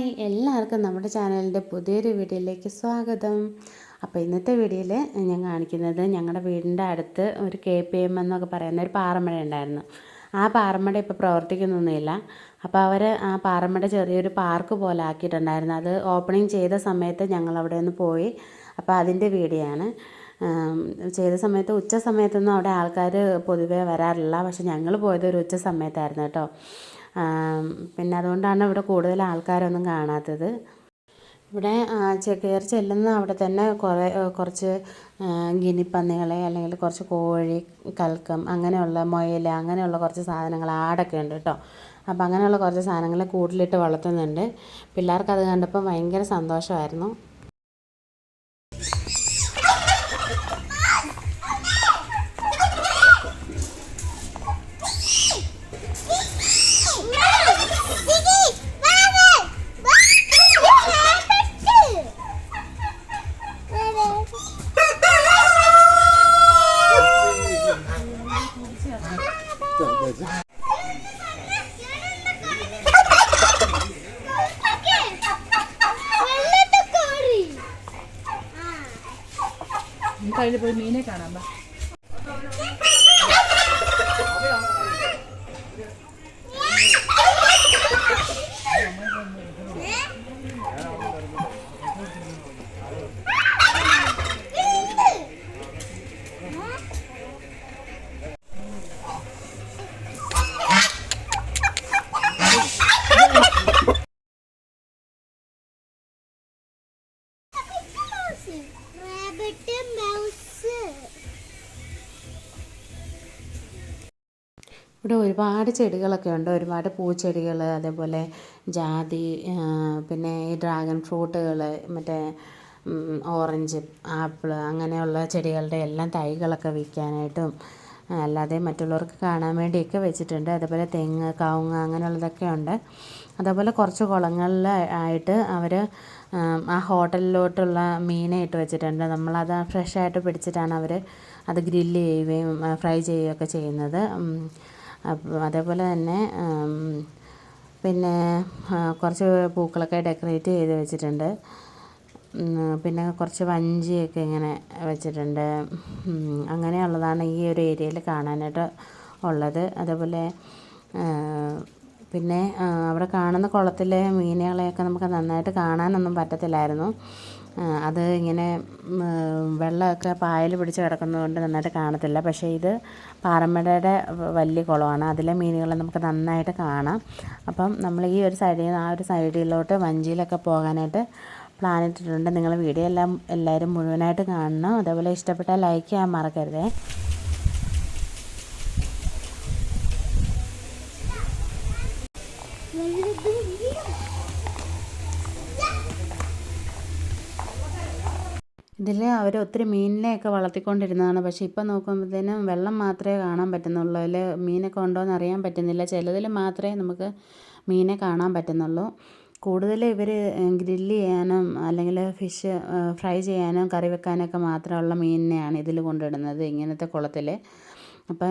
Hi എല്ലാവർക്കും നമ്മുടെ ചാനലിൻ്റെ പുതിയൊരു വീഡിയോയിലേക്ക് സ്വാഗതം. അപ്പോൾ ഇന്നത്തെ വീഡിയോയിൽ ഞാൻ കാണിക്കുന്നത് ഞങ്ങളുടെ വീടിൻ്റെ അടുത്ത് ഒരു KPM എന്നൊക്കെ പറയുന്ന ഒരു പാറമട ഉണ്ടായിരുന്നു. ആ പാറമട ഇപ്പോൾ പ്രവർത്തിക്കുന്നൊന്നുമില്ല. അപ്പോൾ അവർ ആ പാറമട ചെറിയൊരു പാർക്ക് പോലെ ആക്കിയിട്ടുണ്ടായിരുന്നു. അത് ഓപ്പണിങ് ചെയ്ത സമയത്ത് ഞങ്ങളവിടെ ഒന്ന് പോയി. അപ്പോൾ അതിൻ്റെ വീഡിയോ ആണ്. ചെയ്ത സമയത്ത് ഉച്ച സമയത്തൊന്നും അവിടെ ആൾക്കാർ പൊതുവേ വരാറില്ല. പക്ഷെ ഞങ്ങൾ പോയത് ഒരു ഉച്ച സമയത്തായിരുന്നു കേട്ടോ. പിന്നെ അതുകൊണ്ടാണ് ഇവിടെ കൂടുതൽ ആൾക്കാരൊന്നും കാണാത്തത്. ഇവിടെ കയറി ചെല്ലുന്ന അവിടെ തന്നെ കുറച്ച് ഗിനിപ്പന്നികളെ അല്ലെങ്കിൽ കുറച്ച് കോഴി, കൽക്കം, അങ്ങനെയുള്ള മുയൽ, അങ്ങനെയുള്ള കുറച്ച് സാധനങ്ങൾ, ആടൊക്കെ ഉണ്ട് കേട്ടോ. അപ്പോൾ അങ്ങനെയുള്ള കുറച്ച് സാധനങ്ങൾ കൂട്ടിലിട്ട് വളർത്തുന്നുണ്ട്. പിള്ളേർക്കത് കണ്ടപ്പോൾ ഭയങ്കര സന്തോഷമായിരുന്നു. കയ്യിൽ പോയി മീനെ കാണാൻ പാ. ഇവിടെ ഒരുപാട് ചെടികളൊക്കെ ഉണ്ട്. ഒരുപാട് പൂച്ചെടികൾ, അതേപോലെ ജാതി, പിന്നെ ഈ ഡ്രാഗൺ ഫ്രൂട്ടുകൾ, മറ്റേ ഓറഞ്ച്, ആപ്പിൾ, അങ്ങനെയുള്ള ചെടികളുടെ എല്ലാം തൈകളൊക്കെ വിൽക്കാനായിട്ടും അല്ലാതെ മറ്റുള്ളവർക്ക് കാണാൻ വേണ്ടിയൊക്കെ വെച്ചിട്ടുണ്ട്. അതേപോലെ തെങ്ങ്, കവുങ്ങ്, അങ്ങനെയുള്ളതൊക്കെ ഉണ്ട്. അതേപോലെ കുറച്ച് കുളങ്ങളിൽ ആയിട്ട് അവർ ആ ഹോട്ടലിലോട്ടുള്ള മീനെ ഇട്ട് വെച്ചിട്ടുണ്ട്. നമ്മളത് ഫ്രഷായിട്ട് പിടിച്ചിട്ടാണ് അവർ അത് ഗ്രില്ല് ചെയ്യുകയും ഫ്രൈ ചെയ്യുകയൊക്കെ ചെയ്യുന്നത്. അതേപോലെ തന്നെ പിന്നെ കുറച്ച് പൂക്കളൊക്കെ ഡെക്കറേറ്റ് ചെയ്ത് വെച്ചിട്ടുണ്ട്. പിന്നെ കുറച്ച് വഞ്ചിയൊക്കെ ഇങ്ങനെ വെച്ചിട്ടുണ്ട്. അങ്ങനെയുള്ളതാണ് ഈ ഒരു ഏരിയയിൽ കാണാനായിട്ട് ഉള്ളത്. അതേപോലെ പിന്നെ അവിടെ കാണുന്ന കുളത്തിലെ മീനുകളെയൊക്കെ നമുക്ക് നന്നായിട്ട് കാണാനൊന്നും പറ്റത്തില്ലായിരുന്നു. അത് ഇങ്ങനെ വെള്ളമൊക്കെ പായൽ പിടിച്ച് കിടക്കുന്നതുകൊണ്ട് നന്നായിട്ട് കാണത്തില്ല. പക്ഷേ ഇത് പാറമടയുടെ വലിയ കുളമാണ്. അതിലെ മീനുകളെ നമുക്ക് നന്നായിട്ട് കാണാം. അപ്പം നമ്മൾ ഈ ഒരു സൈഡിൽ നിന്ന് ആ ഒരു സൈഡിലോട്ട് വഞ്ചിയിലൊക്കെ പോകാനായിട്ട് പ്ലാൻ ഇട്ടിട്ടുണ്ട്. നിങ്ങൾ വീഡിയോ എല്ലാവരും മുഴുവനായിട്ട് കാണണം. അതേപോലെ ഇഷ്ടപ്പെട്ടാൽ ലൈക്ക് ചെയ്യാൻ മറക്കരുതേ. ഇതിൽ അവർ ഒത്തിരി മീനിനെയൊക്കെ വളർത്തിക്കൊണ്ടിരുന്നതാണ്. പക്ഷേ ഇപ്പം നോക്കുമ്പോഴത്തേനും വെള്ളം മാത്രമേ കാണാൻ പറ്റുന്നുള്ളൂ. അതിൽ മീനൊക്കെ ഉണ്ടോ എന്ന് അറിയാൻ പറ്റുന്നില്ല. ചിലതിൽ മാത്രമേ നമുക്ക് മീനെ കാണാൻ പറ്റുന്നുള്ളൂ. കൂടുതൽ ഇവർ ഗ്രില്ല് ചെയ്യാനും അല്ലെങ്കിൽ ഫിഷ് ഫ്രൈ ചെയ്യാനും കറി വെക്കാനൊക്കെ മാത്രമുള്ള മീനിനെയാണ് ഇതിൽ കൊണ്ടിടുന്നത്, ഇങ്ങനത്തെ കുളത്തിൽ. അപ്പം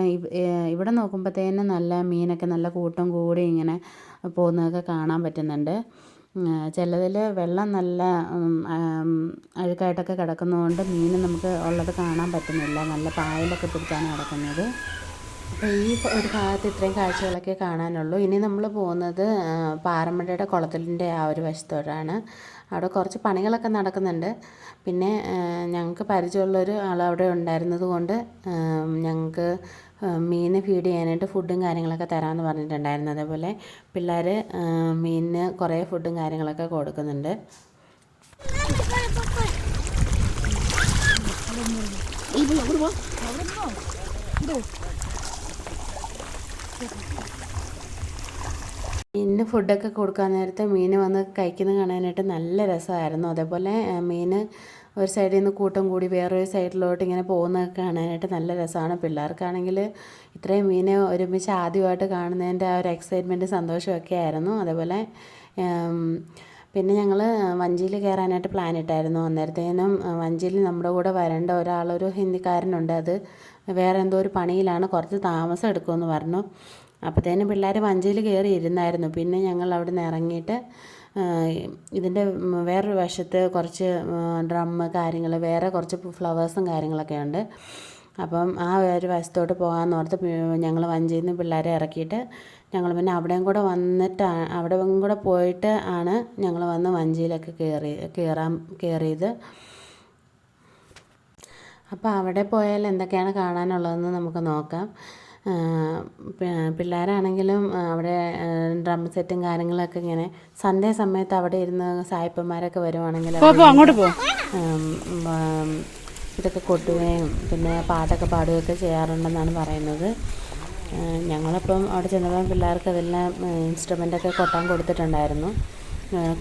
ഇവിടെ നോക്കുമ്പോഴത്തേനും നല്ല മീനൊക്കെ നല്ല കൂട്ടം കൂടി ഇങ്ങനെ പോകുന്നതൊക്കെ കാണാൻ പറ്റുന്നുണ്ട്. ചിലതിൽ വെള്ളം നല്ല അഴുക്കായിട്ടൊക്കെ കിടക്കുന്നതുകൊണ്ട് മീൻ നമുക്ക് ഉള്ളത് കാണാൻ പറ്റുന്നില്ല. നല്ല പായലൊക്കെ പിടിച്ചാണ് കിടക്കുന്നത്. അപ്പോൾ ഈ ഒരു ഭാഗത്ത് ഇത്രയും കാഴ്ചകളൊക്കെ കാണാനുള്ളൂ. ഇനി നമ്മൾ പോകുന്നത് പാറമടയുടെ കുളത്തിൻ്റെ ആ ഒരു വശത്തോട്ടാണ്. അവിടെ കുറച്ച് പണികളൊക്കെ നടക്കുന്നുണ്ട്. പിന്നെ ഞങ്ങൾക്ക് പരിചയമുള്ളൊരു ആൾ അവിടെ ഉണ്ടായിരുന്നത് കൊണ്ട് ഞങ്ങൾക്ക് മീനിനെ ഫീഡ് ചെയ്യാനായിട്ട് ഫുഡും കാര്യങ്ങളൊക്കെ തരാമെന്ന് പറഞ്ഞിട്ടുണ്ടായിരുന്നു. അതേപോലെ പിള്ളേർ മീനിന് കുറേ ഫുഡും കാര്യങ്ങളൊക്കെ കൊടുക്കുന്നുണ്ട്. മീനിന് ഫുഡൊക്കെ കൊടുക്കാൻ നേരത്തെ മീൻ വന്ന് കഴിക്കുന്നത് കാണാനായിട്ട് നല്ല രസമായിരുന്നു. അതേപോലെ മീൻ ഒരു സൈഡിൽ നിന്ന് കൂട്ടം കൂടി വേറൊരു സൈഡിലോട്ട് ഇങ്ങനെ പോകുന്നതൊക്കെ കാണാനായിട്ട് നല്ല രസമാണ്. പിള്ളേർക്കാണെങ്കിൽ ഇത്രയും മീനെ ഒരുമിച്ച് ആദ്യമായിട്ട് കാണുന്നതിൻ്റെ ആ ഒരു എക്സൈറ്റ്മെൻറ്റ്, സന്തോഷമൊക്കെ ആയിരുന്നു. അതേപോലെ പിന്നെ ഞങ്ങൾ വഞ്ചിയിൽ കയറാനായിട്ട് പ്ലാൻ ഇട്ടായിരുന്നു. അന്നേരത്തേനും വഞ്ചിയിൽ നമ്മുടെ കൂടെ വരേണ്ട ഒരാളൊരു ഹിന്ദിക്കാരനുണ്ട്. അത് വേറെ എന്തോ ഒരു പണിയിലാണ്, കുറച്ച് താമസം എടുക്കുമെന്ന് പറഞ്ഞു. അപ്പോഴത്തേനും പിള്ളേർ വഞ്ചിയിൽ കയറി ഇരുന്നായിരുന്നു. പിന്നെ ഞങ്ങൾ അവിടെ നിന്ന് ഇറങ്ങിയിട്ട് ഇതിൻ്റെ വേറൊരു വശത്ത് കുറച്ച് ഡ്രമ്മ് കാര്യങ്ങൾ, വേറെ കുറച്ച് ഫ്ലവേഴ്സും കാര്യങ്ങളൊക്കെ ഉണ്ട്. അപ്പം ആ ഒരു വശത്തോട്ട് പോകാമെന്ന് ഓർത്ത് ഞങ്ങൾ വഞ്ചിയിൽ നിന്ന് പിള്ളേരെ ഇറക്കിയിട്ട് ഞങ്ങൾ പിന്നെ അവിടെയും കൂടെ അവിടെയും കൂടെ പോയിട്ട് ആണ് ഞങ്ങൾ വന്ന് വഞ്ചിയിലൊക്കെ കയറിയത്. അപ്പോൾ അവിടെ പോയാൽ എന്തൊക്കെയാണ് കാണാനുള്ളതെന്ന് നമുക്ക് നോക്കാം. പിള്ളേരാണെങ്കിലും അവിടെ ഡ്രം സെറ്റും കാര്യങ്ങളൊക്കെ ഇങ്ങനെ സന്ധ്യ സമയത്ത് അവിടെ ഇരുന്ന് സായിപ്പന്മാരൊക്കെ വരുവാണെങ്കിൽ അങ്ങോട്ട് പോ. ഇതൊക്കെ കൊട്ടുകയും പിന്നെ പാട്ടൊക്കെ പാടുകയൊക്കെ ചെയ്യാറുണ്ടെന്നാണ് പറയുന്നത്. ഞങ്ങളപ്പം അവിടെ ചെന്നപ്പോൾ പിള്ളേർക്ക് അതെല്ലാം ഇൻസ്ട്രുമെൻ്റൊക്കെ കൊട്ടാൻ കൊടുത്തിട്ടുണ്ടായിരുന്നു.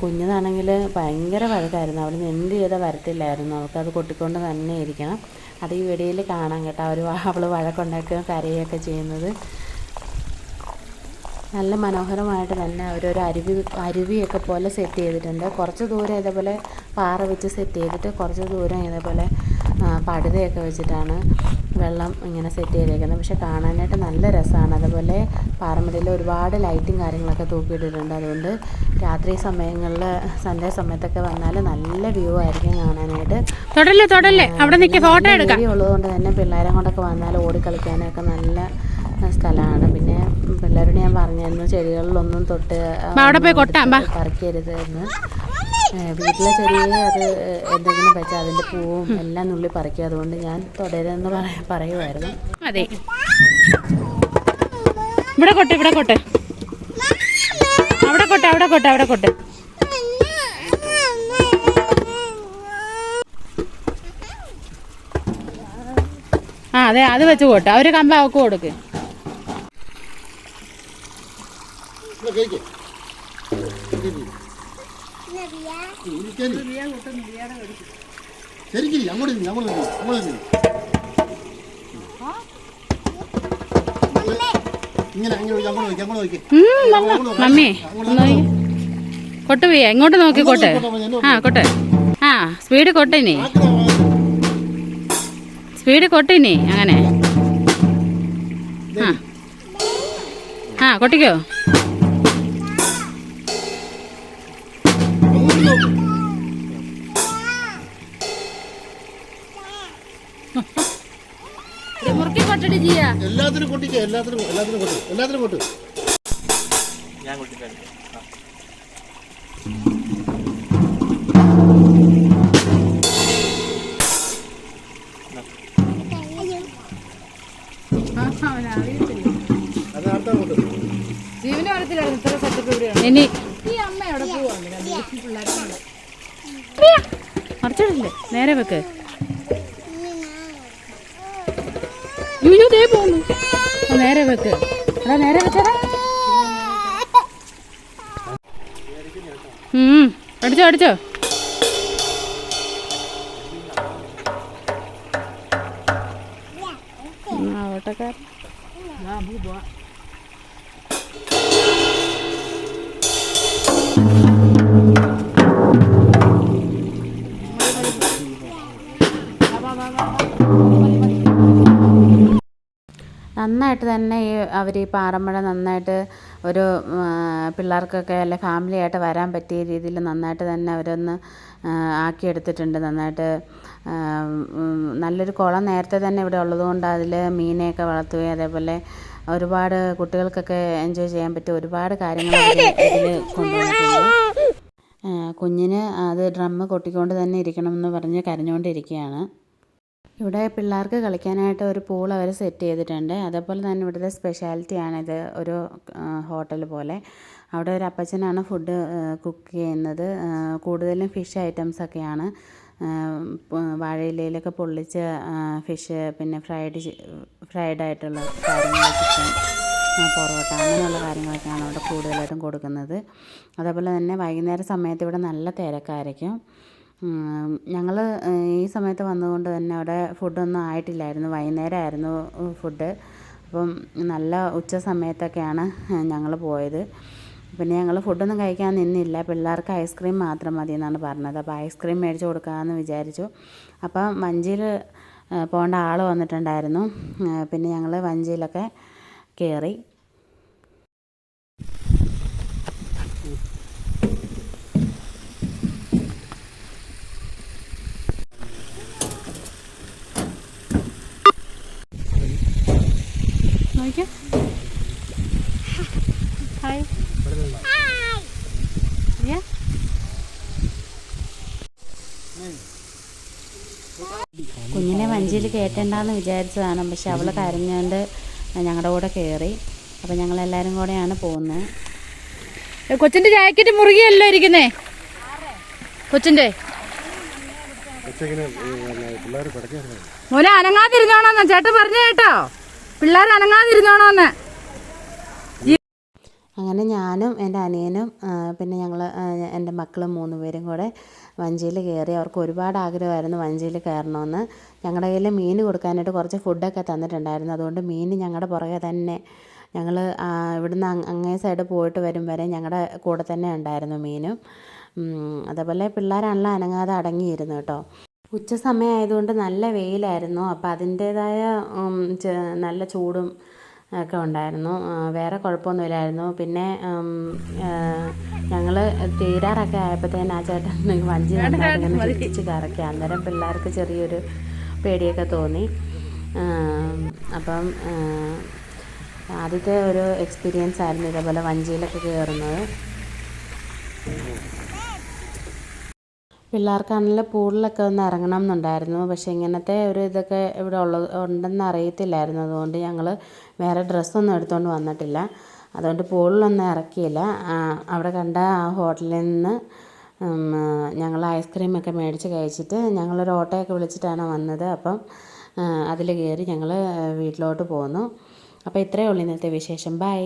കുഞ്ഞതാണെങ്കിൽ ഭയങ്കര വഴക്കായിരുന്നു. അവിടെ നിന്ന് എന്ത് ചെയ്താൽ വരത്തില്ലായിരുന്നു. അവൾക്കത് കൊട്ടിക്കൊണ്ട് തന്നെ ഇരിക്കണം. അത് ഈ വീഡിയോയിൽ കാണാം കേട്ടോ. അവൾ വഴക്കുണ്ടാക്കുകയും കരയുകയൊക്കെ ചെയ്യുന്നത്. നല്ല മനോഹരമായിട്ട് തന്നെ അവരൊരു അരുവിയൊക്കെ പോലെ സെറ്റ് ചെയ്തിട്ടുണ്ട്. കുറച്ച് ദൂരം ഇതേപോലെ പാറ വെച്ച് സെറ്റ് ചെയ്തിട്ട് കുറച്ച് ദൂരം ഇതേപോലെ പടുതയൊക്കെ വെച്ചിട്ടാണ് വെള്ളം ഇങ്ങനെ സെറ്റ് ചെയ്തേക്കുന്നത്. പക്ഷെ കാണാനായിട്ട് നല്ല രസമാണ്. അതുപോലെ പാറമടയിൽ ഒരുപാട് ലൈറ്റും കാര്യങ്ങളൊക്കെ തൂക്കിയിട്ടിട്ടുണ്ട്. അതുകൊണ്ട് രാത്രി സമയങ്ങളിൽ സന്ധ്യ സമയത്തൊക്കെ വന്നാൽ നല്ല വ്യൂ ആയിരിക്കും കാണാനായിട്ട്. അവിടെ ഫോട്ടോ എടുക്കാം. ഉള്ളതുകൊണ്ട് തന്നെ പിള്ളേരെ കൊണ്ടൊക്കെ വന്നാൽ ഓടിക്കളിക്കാനൊക്കെ നല്ല സ്ഥലമാണ്. പിന്നെ പിള്ളേരോട് ഞാൻ പറഞ്ഞായിരുന്നു ചെടികളിലൊന്നും തൊട്ട് പറിക്കരുത് എന്ന്. വീട്ടിലെ ചെടിയെ അത് എന്തെങ്കിലും വെച്ചാൽ അതിൻ്റെ പൂവും എല്ലാം നുള്ളി പറിക്കും. അതുകൊണ്ട് ഞാൻ തുടരുതെന്ന് പറയുമായിരുന്നു. അതെ, ഇവിടെ കൊട്ടെ അവിടെ കൊട്ടെ. അതെ, അത് വെച്ച് കൊട്ടെ. ഒരു കമ്പ അവക്ക് കൊടുക്ക്. മമ്മി കൊട്ടുപോയ ഇങ്ങോട്ട് നോക്കി കൊട്ടെ. കൊട്ടെ. സ്പീഡ് കൊട്ടിനി, അങ്ങനെ. കൊട്ടിക്കോ. മുറുക്കി കൊട്ടടി ചെയ്യാ. എല്ലാത്തിനും കൊട്ടിക്കോ. എല്ലാത്തിനും കൊട്ടു. ഞാൻ കൊട്ടിക്കാൻ ജീവന് വരത്തില്ലായിരുന്നു ഇത്ര സെറ്റപ്പ് ഇവിടെയാണ്. ഇനി ഈ അമ്മ എവിടെ പോവാണ്? മറിച്ചിടില്ലേ, നേരെ വെക്ക്. പോകുന്നു, നേരെ വെക്ക്. നേരെ വെച്ചടാ. അടിച്ചോ. ഓട്ടക്കാരൻ. നന്നായിട്ട് തന്നെ അവർ ഈ പാറമട നന്നായിട്ട് ഒരു പിള്ളേർക്കൊക്കെ അല്ലെ ഫാമിലി ആയിട്ട് വരാൻ പറ്റിയ രീതിയിൽ നന്നായിട്ട് തന്നെ അവരൊന്ന് ആക്കിയെടുത്തിട്ടുണ്ട്. നന്നായിട്ട് നല്ലൊരു കുളം നേരത്തെ തന്നെ ഇവിടെ ഉള്ളതുകൊണ്ട് അതിൽ മീനെയൊക്കെ വളർത്തുകയും അതേപോലെ ഒരുപാട് കുട്ടികൾക്കൊക്കെ എൻജോയ് ചെയ്യാൻ പറ്റിയ ഒരുപാട് കാര്യങ്ങൾ ഇതിൽ കൊണ്ടുവന്നിട്ടുണ്ട്. കുഞ്ഞിന് അത് ഡ്രമ്മ് കൊട്ടിക്കൊണ്ട് തന്നെ ഇരിക്കണമെന്ന് പറഞ്ഞ് കരഞ്ഞുകൊണ്ടിരിക്കുകയാണ്. ഇവിടെ പിള്ളേർക്ക് കളിക്കാനായിട്ട് ഒരു പൂൾ അവർ സെറ്റ് ചെയ്തിട്ടുണ്ട്. അതേപോലെ തന്നെ ഇവിടുത്തെ സ്പെഷ്യാലിറ്റിയാണിത്, ഒരു ഹോട്ടൽ പോലെ. അവിടെ ഒരു അപ്പച്ചനാണ് ഫുഡ് കുക്ക് ചെയ്യുന്നത്. കൂടുതലും ഫിഷ് ഐറ്റംസൊക്കെയാണ്. വാഴയിലയിലൊക്കെ പൊള്ളിച്ച ഫിഷ്, പിന്നെ ഫ്രൈഡായിട്ടുള്ള കാര്യങ്ങൾ, ചിക്കൻ, പൊറോട്ട അങ്ങനെയുള്ള കാര്യങ്ങളൊക്കെയാണ് അവിടെ കൂടുതലായിട്ടും കൊടുക്കുന്നത്. അതേപോലെ തന്നെ വൈകുന്നേര സമയത്ത് ഇവിടെ നല്ല തിരക്കായിരിക്കും. ഞങ്ങൾ ഈ സമയത്ത് വന്നതുകൊണ്ട് തന്നെ അവിടെ ഫുഡൊന്നും ആയിട്ടില്ലായിരുന്നു. വൈകുന്നേരമായിരുന്നു ഫുഡ്. അപ്പം നല്ല ഉച്ച സമയത്തൊക്കെയാണ് ഞങ്ങൾ പോയത്. പിന്നെ ഞങ്ങൾ ഫുഡൊന്നും കഴിക്കാൻ നിന്നില്ല. പിള്ളേർക്ക് ഐസ്ക്രീം മാത്രം മതി എന്നാണ് പറഞ്ഞത്. അപ്പോൾ ഐസ്ക്രീം മേടിച്ച് കൊടുക്കാമെന്ന് വിചാരിച്ചു. അപ്പം വഞ്ചിയിൽ പോകേണ്ട ആൾ വന്നിട്ടുണ്ടായിരുന്നു. പിന്നെ ഞങ്ങൾ വഞ്ചിയിലൊക്കെ കയറി. നോക്കിയാ ഹായ് യാ കുഞ്ഞിനെ വഞ്ചിയിൽ കയറ്റണ്ടെന്ന് വിചാരിച്ചതാണ്, പക്ഷെ അവൾ കരഞ്ഞുകൊണ്ട് ഞങ്ങളുടെ കൂടെ കയറി. അപ്പോൾ ഞങ്ങളെല്ലാവരും കൂടെയാണ് പോകുന്നത്. കൊച്ചിന്റെ ജാക്കറ്റ് മുറുകിയല്ലോ ഇരിക്കുന്നേ. കൊച്ചിന്റെ മോനെ അനങ്ങാതിരുന്നോണോന്ന് ചേട്ടൻ പറഞ്ഞു കേട്ടോ, പിള്ളേർ അനങ്ങാതിരുന്നോണോന്ന്. അങ്ങനെ ഞാനും എൻ്റെ അനിയനും പിന്നെ ഞങ്ങൾ എൻ്റെ മക്കളും 3 പേരും കൂടെ വഞ്ചിയിൽ കയറി. അവർക്ക് ഒരുപാട് ആഗ്രഹമായിരുന്നു വഞ്ചിയിൽ കയറണമെന്ന്. ഞങ്ങളുടെ കയ്യിൽ മീൻ കൊടുക്കാനായിട്ട് കുറച്ച് ഫുഡൊക്കെ തന്നിട്ടുണ്ടായിരുന്നു. അതുകൊണ്ട് മീൻ ഞങ്ങളുടെ പുറകെ തന്നെ, ഞങ്ങൾ ഇവിടുന്ന് അങ്ങേ സൈഡ് പോയിട്ട് വരും വരെ ഞങ്ങളുടെ കൂടെ തന്നെ ഉണ്ടായിരുന്നു മീനും. അതേപോലെ പിള്ളേരാണല്ലോ അനങ്ങാതെ അടങ്ങിയിരുന്നു കേട്ടോ. ഉച്ച സമയമായതുകൊണ്ട് നല്ല വെയിലായിരുന്നു. അപ്പോൾ അതിൻ്റേതായ നല്ല ചൂടും ഒക്കെ ഉണ്ടായിരുന്നു. വേറെ കുഴപ്പമൊന്നുമില്ലായിരുന്നു. പിന്നെ ഞങ്ങൾ തീരാറൊക്കെ ആയപ്പോഴത്തേന് ആ ചേട്ടൻ വഞ്ചി ഇങ്ങനെ ചുറ്റിച്ച് കറക്കി. അന്നേരം പിള്ളേർക്ക് ചെറിയൊരു പേടിയൊക്കെ തോന്നി. അപ്പം ആദ്യത്തെ ഒരു എക്സ്പീരിയൻസ് ആയിരുന്നു ഇതേപോലെ വഞ്ചിയിലൊക്കെ കയറുന്നത്. പിള്ളേർക്കാണെങ്കിൽ പൂളിലൊക്കെ ഒന്ന് ഇറങ്ങണം എന്നുണ്ടായിരുന്നു, പക്ഷേ ഇങ്ങനത്തെ ഒരു ഇതൊക്കെ ഇവിടെ ഉണ്ടെന്ന് അറിയത്തില്ലായിരുന്നു. അതുകൊണ്ട് ഞങ്ങൾ വേറെ ഡ്രസ്സൊന്നും എടുത്തുകൊണ്ട് വന്നിട്ടില്ല. അതുകൊണ്ട് പൂളിലൊന്നും ഇറക്കിയില്ല. അവിടെ കണ്ട ആ ഹോട്ടലിൽ നിന്ന് ഞങ്ങൾ ഐസ്ക്രീമൊക്കെ മേടിച്ച് കഴിച്ചിട്ട് ഞങ്ങളൊരു ഓട്ടോയൊക്കെ വിളിച്ചിട്ടാണ് വന്നത്. അപ്പം അതിൽ കയറി ഞങ്ങൾ വീട്ടിലോട്ട് പോന്നു. അപ്പോൾ ഇത്രയേ ഉള്ളൂ ഇന്നത്തെ വിശേഷം. ബൈ.